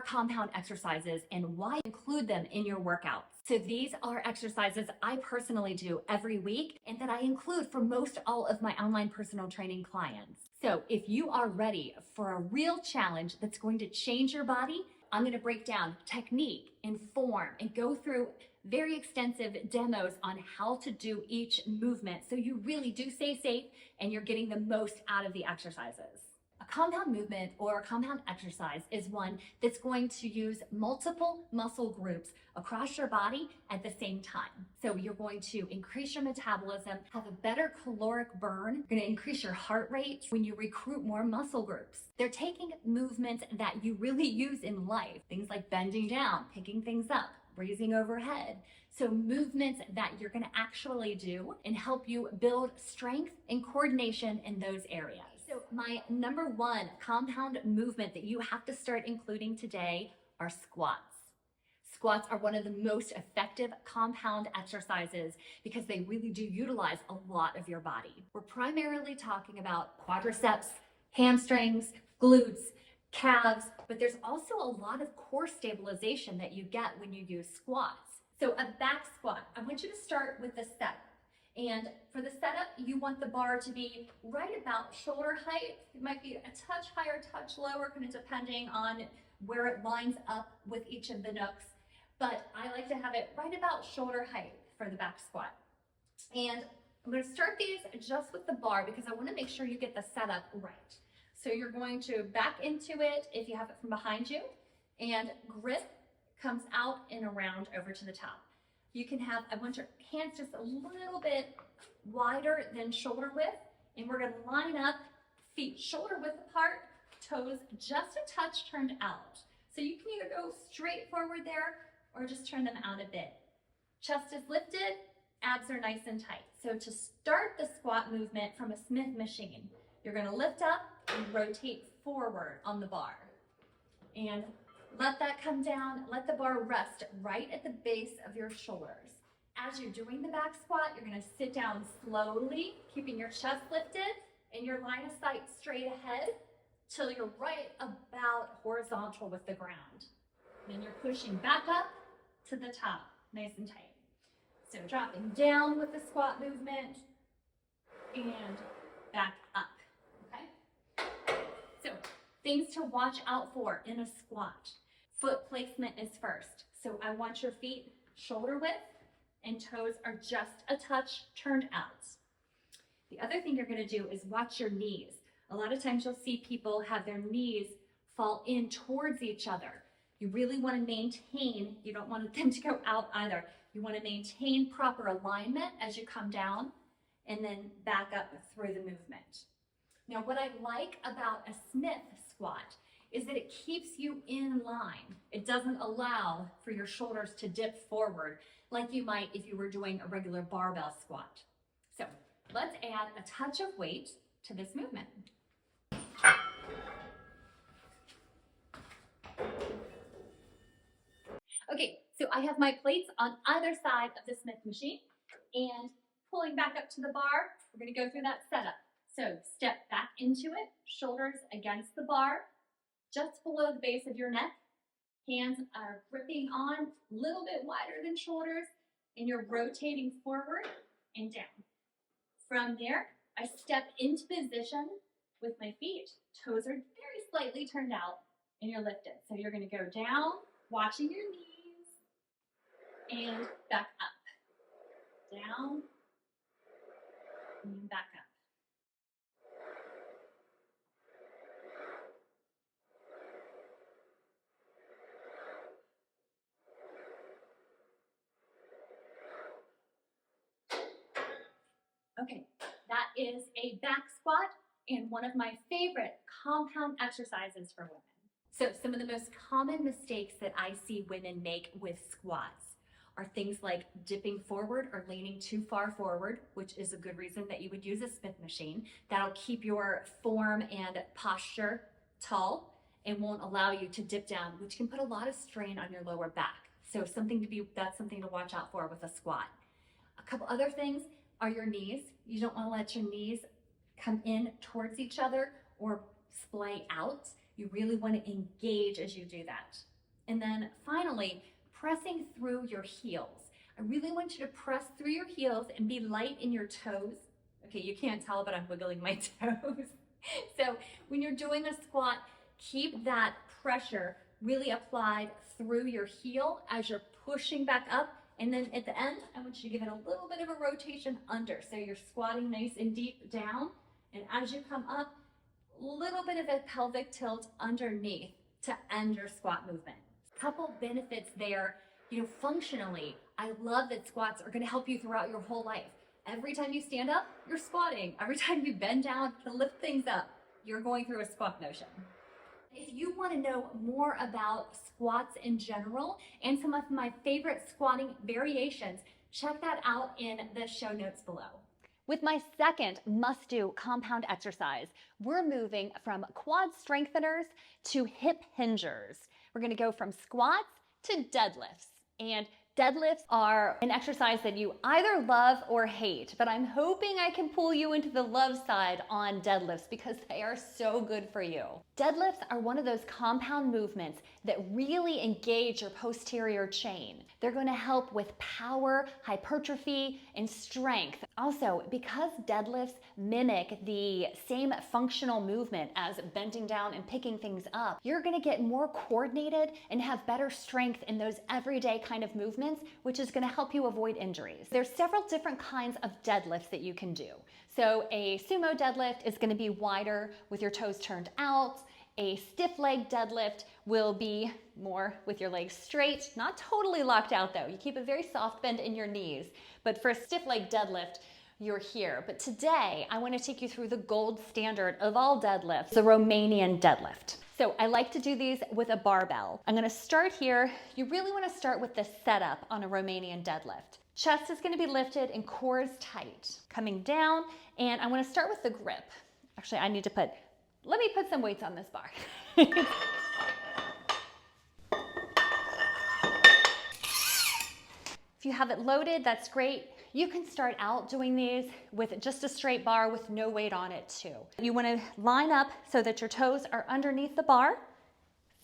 compound exercises and why include them in your workouts. So these are exercises I personally do every week and that I include for most all of my online personal training clients. So if you are ready for a real challenge that's going to change your body, I'm going to break down technique and form and go through very extensive demos on how to do each movement so you really do stay safe and you're getting the most out of the exercises. A compound movement or a compound exercise is one that's going to use multiple muscle groups across your body at the same time. So you're going to increase your metabolism, have a better caloric burn, you're going to increase your heart rate when you recruit more muscle groups. They're taking movements that you really use in life, things like bending down, picking things up, raising overhead. So movements that you're going to actually do and help you build strength and coordination in those areas. So my number one compound movement that you have to start including today are squats. Squats are one of the most effective compound exercises because they really do utilize a lot of your body. We're primarily talking about quadriceps, hamstrings, glutes, calves, but there's also a lot of core stabilization that you get when you use squats. So a back squat, I want you to start with the setup. And for the setup, you want the bar to be right about shoulder height. It might be a touch higher, touch lower, kind of depending on where it lines up with each of the nooks. But I like to have it right about shoulder height for the back squat. And I'm going to start these just with the bar because I want to make sure you get the setup right. So you're going to back into it if you have it from behind you, and grip comes out and around over to the top. You can have, I want your hands just a little bit wider than shoulder width, and we're going to line up feet shoulder width apart, toes just a touch turned out. So you can either go straight forward there or just turn them out a bit. Chest is lifted, abs are nice and tight. So to start the squat movement from a Smith machine, you're going to lift up and rotate forward on the bar. And let that come down, let the bar rest right at the base of your shoulders. As you're doing the back squat, you're going to sit down slowly, keeping your chest lifted and your line of sight straight ahead till you're right about horizontal with the ground. Then you're pushing back up to the top, nice and tight. So dropping down with the squat movement and back up, okay? So things to watch out for in a squat. Foot placement is first. So I want your feet shoulder width and toes are just a touch turned out. The other thing you're going to do is watch your knees. A lot of times you'll see people have their knees fall in towards each other. You really want to maintain, you don't want them to go out either. You want to maintain proper alignment as you come down and then back up through the movement. Now, what I like about a Smith squat is that it keeps you in line. It doesn't allow for your shoulders to dip forward like you might if you were doing a regular barbell squat. So let's add a touch of weight to this movement. Okay, so I have my plates on either side of the Smith machine, and pulling back up to the bar, we're going to go through that setup. So step back into it, shoulders against the bar, just below the base of your neck. Hands are gripping on a little bit wider than shoulders, and you're rotating forward and down. From there, I step into position with my feet. Toes are very slightly turned out, and you're lifted. So you're going to go down, watching your knees, and back up. Down, and back up. Okay, that is a back squat and one of my favorite compound exercises for women. So some of the most common mistakes that I see women make with squats are things like dipping forward or leaning too far forward, which is a good reason that you would use a Smith machine. That'll keep your form and posture tall and won't allow you to dip down, which can put a lot of strain on your lower back. So that's something to watch out for with a squat. A couple other things are your knees. You don't want to let your knees come in towards each other or splay out. You really want to engage as you do that. And then finally, pressing through your heels. I really want you to press through your heels and be light in your toes. Okay, you can't tell, but I'm wiggling my toes. So when you're doing a squat, keep that pressure really applied through your heel as you're pushing back up. And then at the end, I want you to give it a little bit of a rotation under. So you're squatting nice and deep down. And as you come up, a little bit of a pelvic tilt underneath to end your squat movement. Couple benefits there, functionally, I love that squats are going to help you throughout your whole life. Every time you stand up, you're squatting. Every time you bend down to lift things up, you're going through a squat motion. If you want to know more about squats in general and some of my favorite squatting variations, check that out in the show notes below. With my second must-do compound exercise, we're moving from quad strengtheners to hip hingers. We're going to go from squats to deadlifts. And deadlifts are an exercise that you either love or hate, but I'm hoping I can pull you into the love side on deadlifts because they are so good for you. Deadlifts are one of those compound movements that really engage your posterior chain. They're going to help with power, hypertrophy, and strength. Also, because deadlifts mimic the same functional movement as bending down and picking things up, you're going to get more coordinated and have better strength in those everyday kind of movements, which is going to help you avoid injuries. There's several different kinds of deadlifts that you can do. So a sumo deadlift is going to be wider with your toes turned out. A stiff leg deadlift will be more with your legs straight, not totally locked out though. You keep a very soft bend in your knees. But for a stiff leg deadlift, you're here. But today, I want to take you through the gold standard of all deadlifts, the Romanian deadlift. So I like to do these with a barbell. I'm going to start here. You really want to start with the setup on a Romanian deadlift. Chest is going to be lifted and core is tight. Coming down, and I want to start with the grip. Actually, let me put some weights on this bar. If you have it loaded, that's great. You can start out doing these with just a straight bar with no weight on it too. You want to line up so that your toes are underneath the bar,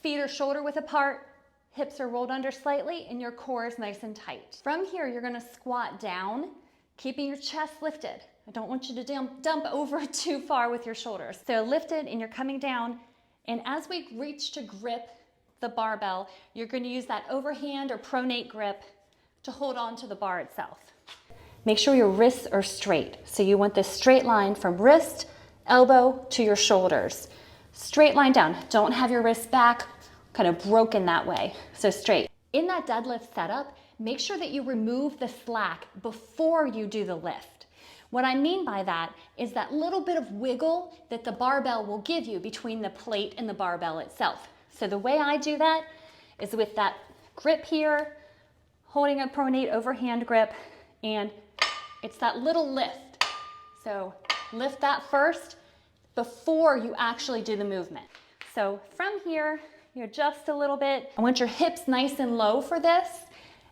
feet are shoulder width apart, hips are rolled under slightly, and your core is nice and tight. From here, you're going to squat down, keeping your chest lifted. I don't want you to dump over too far with your shoulders. So lifted and you're coming down. And as we reach to grip the barbell, you're going to use that overhand or pronate grip to hold on to the bar itself. Make sure your wrists are straight. So you want this straight line from wrist, elbow to your shoulders. Straight line down. Don't have your wrists back, kind of broken that way. So straight. In that deadlift setup, make sure that you remove the slack before you do the lift. What I mean by that is that little bit of wiggle that the barbell will give you between the plate and the barbell itself. So the way I do that is with that grip here, holding a pronate overhand grip, and it's that little lift. So lift that first before you actually do the movement. So from here, you adjust a little bit. I want your hips nice and low for this,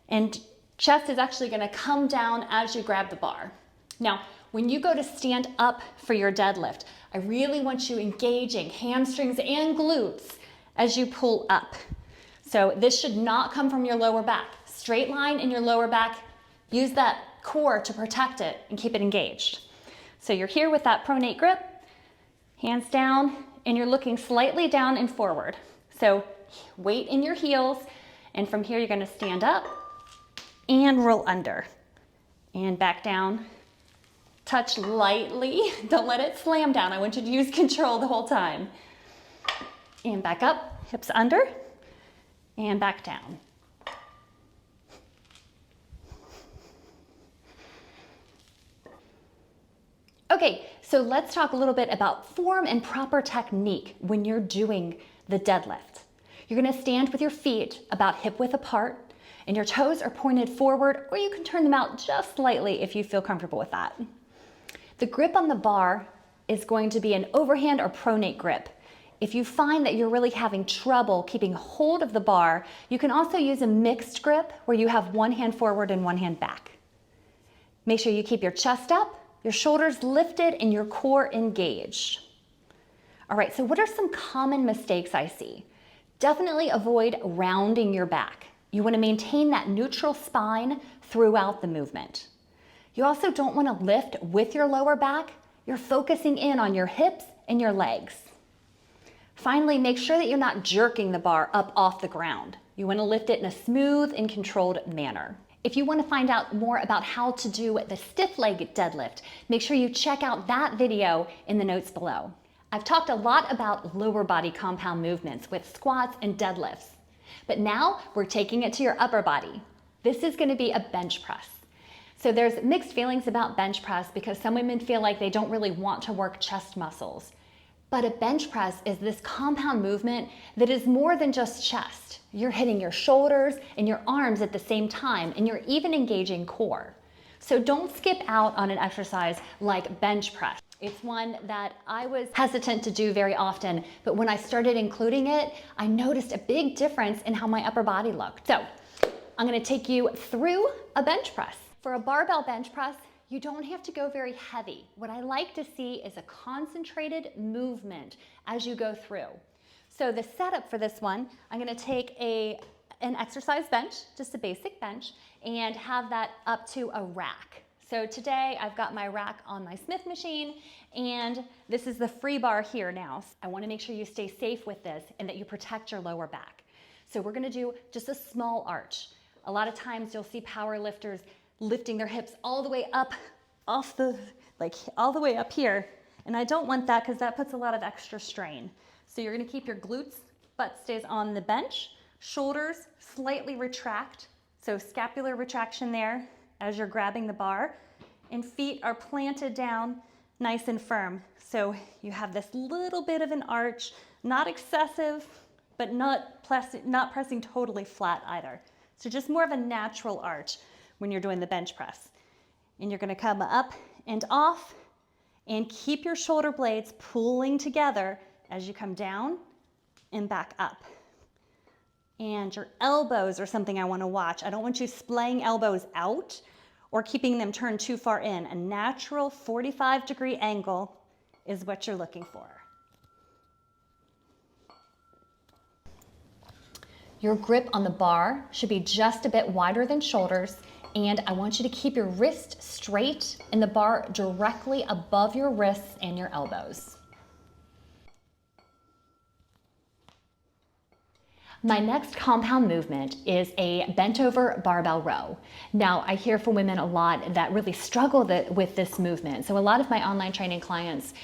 and chest is actually going to come down as you grab the bar. Now, when you go to stand up for your deadlift, I really want you engaging hamstrings and glutes as you pull up. So this should not come from your lower back. Straight line in your lower back. Use that core to protect it and keep it engaged. So you're here with that pronate grip, hands down, and you're looking slightly down and forward. So weight in your heels, and from here you're going to stand up and roll under and back down. Touch lightly, don't let it slam down. I want you to use control the whole time. And back up, hips under, and back down. Okay, so let's talk a little bit about form and proper technique when you're doing the deadlift. You're gonna stand with your feet about hip width apart, and your toes are pointed forward, or you can turn them out just slightly if you feel comfortable with that. The grip on the bar is going to be an overhand or pronate grip. If you find that you're really having trouble keeping hold of the bar, you can also use a mixed grip where you have one hand forward and one hand back. Make sure you keep your chest up, your shoulders lifted, and your core engaged. All right, so what are some common mistakes I see? Definitely avoid rounding your back. You want to maintain that neutral spine throughout the movement. You also don't want to lift with your lower back. You're focusing in on your hips and your legs. Finally, make sure that you're not jerking the bar up off the ground. You want to lift it in a smooth and controlled manner. If you want to find out more about how to do the stiff leg deadlift, make sure you check out that video in the notes below. I've talked a lot about lower body compound movements with squats and deadlifts, but now we're taking it to your upper body. This is going to be a bench press. So there's mixed feelings about bench press because some women feel like they don't really want to work chest muscles. But a bench press is this compound movement that is more than just chest. You're hitting your shoulders and your arms at the same time, and you're even engaging core. So don't skip out on an exercise like bench press. It's one that I was hesitant to do very often, but when I started including it, I noticed a big difference in how my upper body looked. So I'm gonna take you through a bench press. For a barbell bench press, you don't have to go very heavy. What I like to see is a concentrated movement as you go through. So the setup for this one, I'm gonna take an exercise bench, just a basic bench, and have that up to a rack. So today I've got my rack on my Smith machine, and this is the free bar here now. I wanna make sure you stay safe with this and that you protect your lower back. So we're gonna do just a small arch. A lot of times you'll see power lifters lifting their hips all the way up all the way up here. And I don't want that because that puts a lot of extra strain. So you're gonna keep your glutes, butt stays on the bench, shoulders slightly retract. So scapular retraction there as you're grabbing the bar, and feet are planted down nice and firm. So you have this little bit of an arch, not excessive, but not pressing totally flat either. So just more of a natural arch when you're doing the bench press. And you're gonna come up and off and keep your shoulder blades pulling together as you come down and back up. And your elbows are something I wanna watch. I don't want you splaying elbows out or keeping them turned too far in. A natural 45-degree angle is what you're looking for. Your grip on the bar should be just a bit wider than shoulders, and I want you to keep your wrist straight and the bar directly above your wrists and your elbows. My next compound movement is a bent over barbell row. Now, I hear from women a lot that really struggle with this movement. So a lot of my online training clients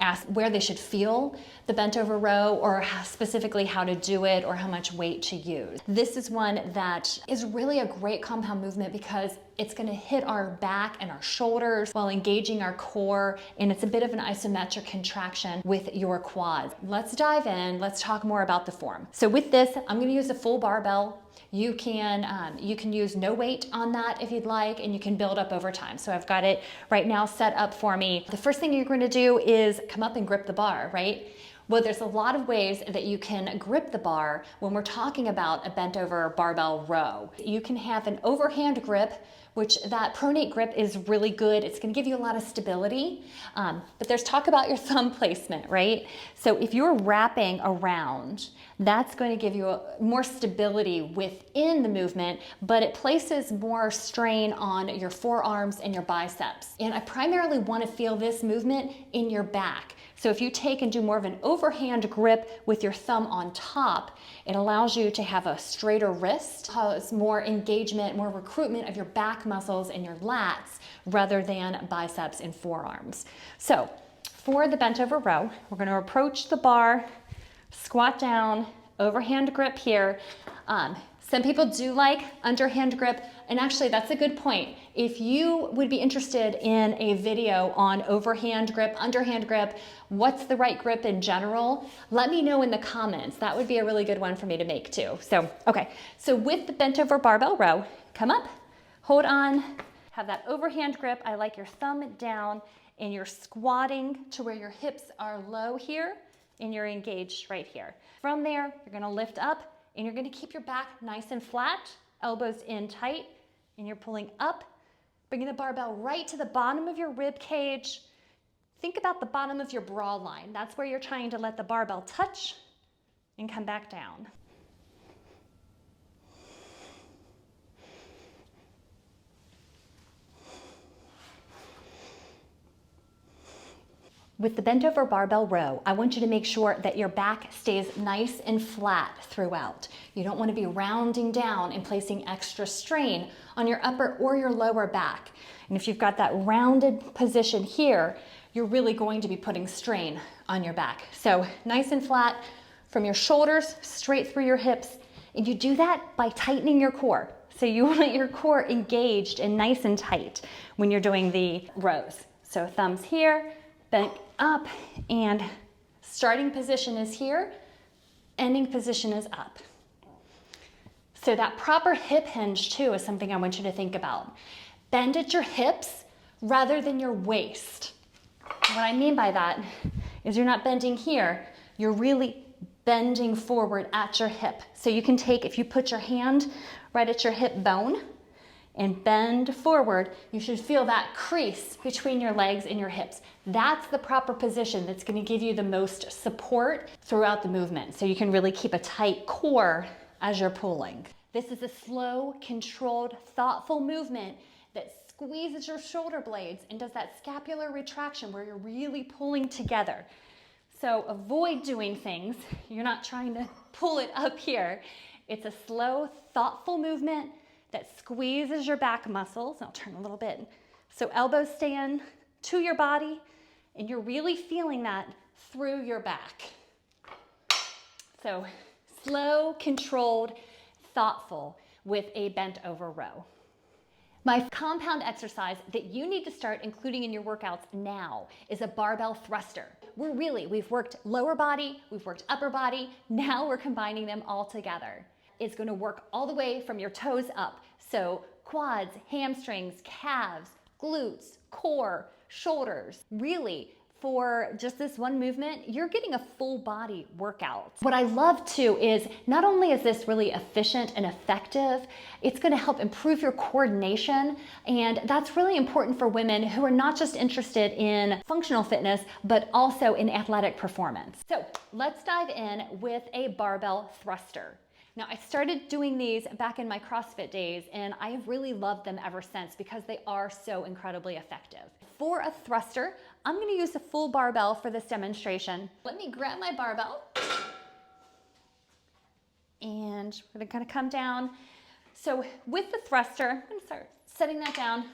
ask where they should feel the bent over row, or specifically how to do it or how much weight to use. This is one that is really a great compound movement because it's going to hit our back and our shoulders while engaging our core, and it's a bit of an isometric contraction with your quads. Let's dive in. Let's talk more about the form. So with this, I'm going to use a full barbell. You can use no weight on that if you'd like, and you can build up over time. So I've got it right now set up for me. The first thing you're going to do is come up and grip the bar, right? Well, there's a lot of ways that you can grip the bar when we're talking about a bent over barbell row. You can have an overhand grip, which that pronate grip is really good. It's gonna give you a lot of stability, but there's talk about your thumb placement, right? So if you're wrapping around, that's going to give you more stability within the movement, but it places more strain on your forearms and your biceps. And I primarily want to feel this movement in your back. So if you take and do more of an overhand grip with your thumb on top, it allows you to have a straighter wrist, has more engagement, more recruitment of your back muscles and your lats rather than biceps and forearms. So for the bent over row, we're going to approach the bar, squat down, overhand grip here. Some people do like underhand grip, and actually that's a good point. If you would be interested in a video on overhand grip, underhand grip, what's the right grip in general, let me know in the comments. That would be a really good one for me to make too. So, okay, so with the bent over barbell row, come up, hold on, have that overhand grip. I like your thumb down, and you're squatting to where your hips are low here, and you're engaged right here. From there, you're gonna lift up, and you're gonna keep your back nice and flat, elbows in tight, and you're pulling up, bringing the barbell right to the bottom of your rib cage. think about the bottom of your bra line. That's where you're trying to let the barbell touch and come back down. With the bent over barbell row, I want you to make sure that your back stays nice and flat throughout. You don't want to be rounding down and placing extra strain on your upper or your lower back. And if you've got that rounded position here, you're really going to be putting strain on your back. So nice and flat from your shoulders straight through your hips. And you do that by tightening your core. So you want your core engaged and nice and tight when you're doing the rows. So thumbs here, bent up, and starting position is here, ending position is up. So that proper hip hinge too is something I want you to think about. Bend at your hips rather than your waist. What I mean by that is you're not bending here, you're really bending forward at your hip. So you can take, if you put your hand right at your hip bone and bend forward, you should feel that crease between your legs and your hips. That's the proper position that's going to give you the most support throughout the movement, so you can really keep a tight core as you're pulling. This is a slow, controlled, thoughtful movement that squeezes your shoulder blades and does that scapular retraction where you're really pulling together. So avoid doing things. You're not trying to pull it up here. It's a slow, thoughtful movement that squeezes your back muscles. I'll turn a little bit. So elbows stay in to your body, and you're really feeling that through your back. So slow, controlled, thoughtful with a bent over row. My compound exercise that you need to start including in your workouts now is a barbell thruster. We've worked lower body, we've worked upper body, now we're combining them all together. It's going to work all the way from your toes up. So quads, hamstrings, calves, glutes, core, shoulders. Really, for just this one movement, you're getting a full body workout. What I love too is not only is this really efficient and effective, it's going to help improve your coordination. And that's really important for women who are not just interested in functional fitness, but also in athletic performance. So let's dive in with a barbell thruster. Now, I started doing these back in my CrossFit days, and I've really loved them ever since because they are so incredibly effective. For a thruster, I'm going to use a full barbell for this demonstration. Let me grab my barbell, and we're going to kind of come down. So with the thruster, I'm going to start setting that down.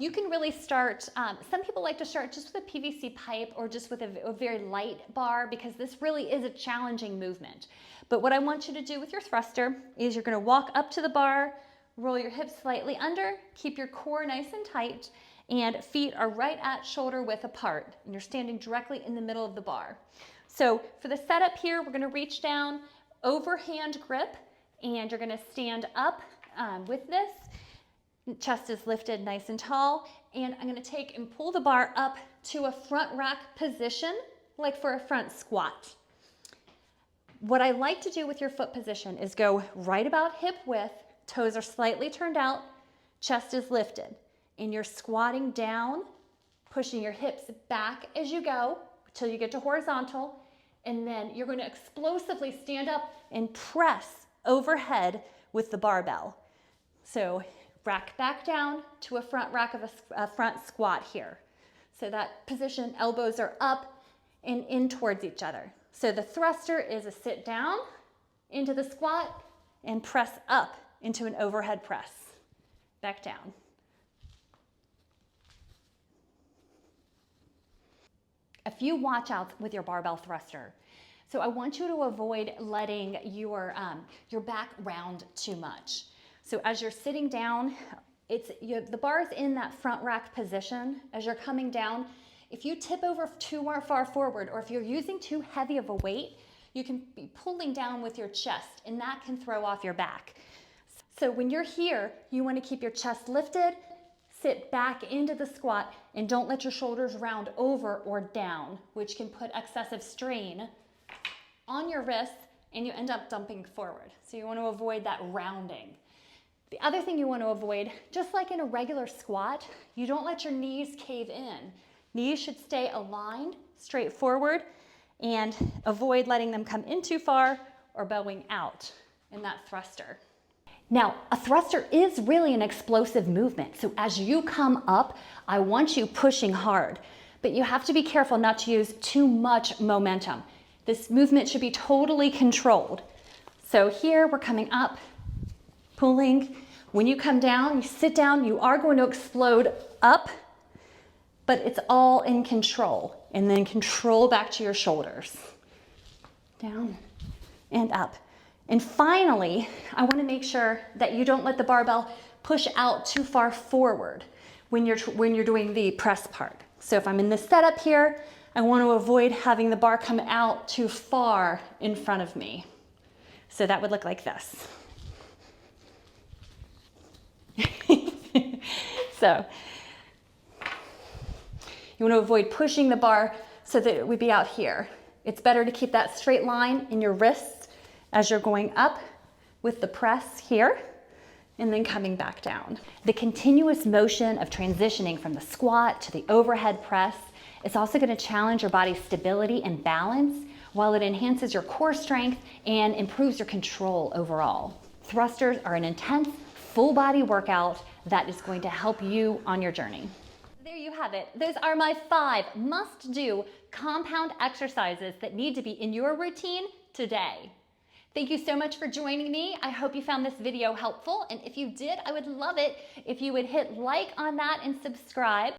You can really start, some people like to start just with a PVC pipe or just with a very light bar because this really is a challenging movement. But what I want you to do with your thruster is you're going to walk up to the bar, roll your hips slightly under, keep your core nice and tight, and feet are right at shoulder width apart. And you're standing directly in the middle of the bar. So for the setup here, we're going to reach down, overhand grip, and you're going to stand up with this. Chest is lifted nice and tall, and I'm going to take and pull the bar up to a front rack position, like for a front squat. What I like to do with your foot position is go right about hip width, toes are slightly turned out, chest is lifted, and you're squatting down, pushing your hips back as you go until you get to horizontal, and then you're going to explosively stand up and press overhead with the barbell. So rack back down to a front rack of a front squat here. So that position, elbows are up and in towards each other. So the thruster is a sit down into the squat and press up into an overhead press. Back down. A few watch outs with your barbell thruster. So I want you to avoid letting your back round too much. So as you're sitting down, the bar is in that front rack position. As you're coming down, if you tip over too far forward, or if you're using too heavy of a weight, you can be pulling down with your chest, and that can throw off your back. So when you're here, you want to keep your chest lifted, sit back into the squat, and don't let your shoulders round over or down, which can put excessive strain on your wrists, and you end up dumping forward. So you want to avoid that rounding. The other thing you want to avoid, just like in a regular squat, you don't let your knees cave in. Knees should stay aligned, straight forward, and avoid letting them come in too far or bowing out in that thruster. Now, a thruster is really an explosive movement. So as you come up, I want you pushing hard, but you have to be careful not to use too much momentum. This movement should be totally controlled. So here we're coming up, pulling. When you come down, you sit down, you are going to explode up, but it's all in control. And then control back to your shoulders. Down and up. And finally, I want to make sure that you don't let the barbell push out too far forward when you're doing the press part. So if I'm in this setup here, I want to avoid having the bar come out too far in front of me. So that would look like this. So you want to avoid pushing the bar so that it would be out here. It's better to keep that straight line in your wrists as you're going up with the press here and then coming back down. The continuous motion of transitioning from the squat to the overhead press is also going to challenge your body's stability and balance while it enhances your core strength and improves your control overall. Thrusters are an intense, full body workout that is going to help you on your journey. There you have it. Those are my 5 must-do compound exercises that need to be in your routine today. Thank you so much for joining me. I hope you found this video helpful, and if you did, I would love it if you would hit like on that and subscribe.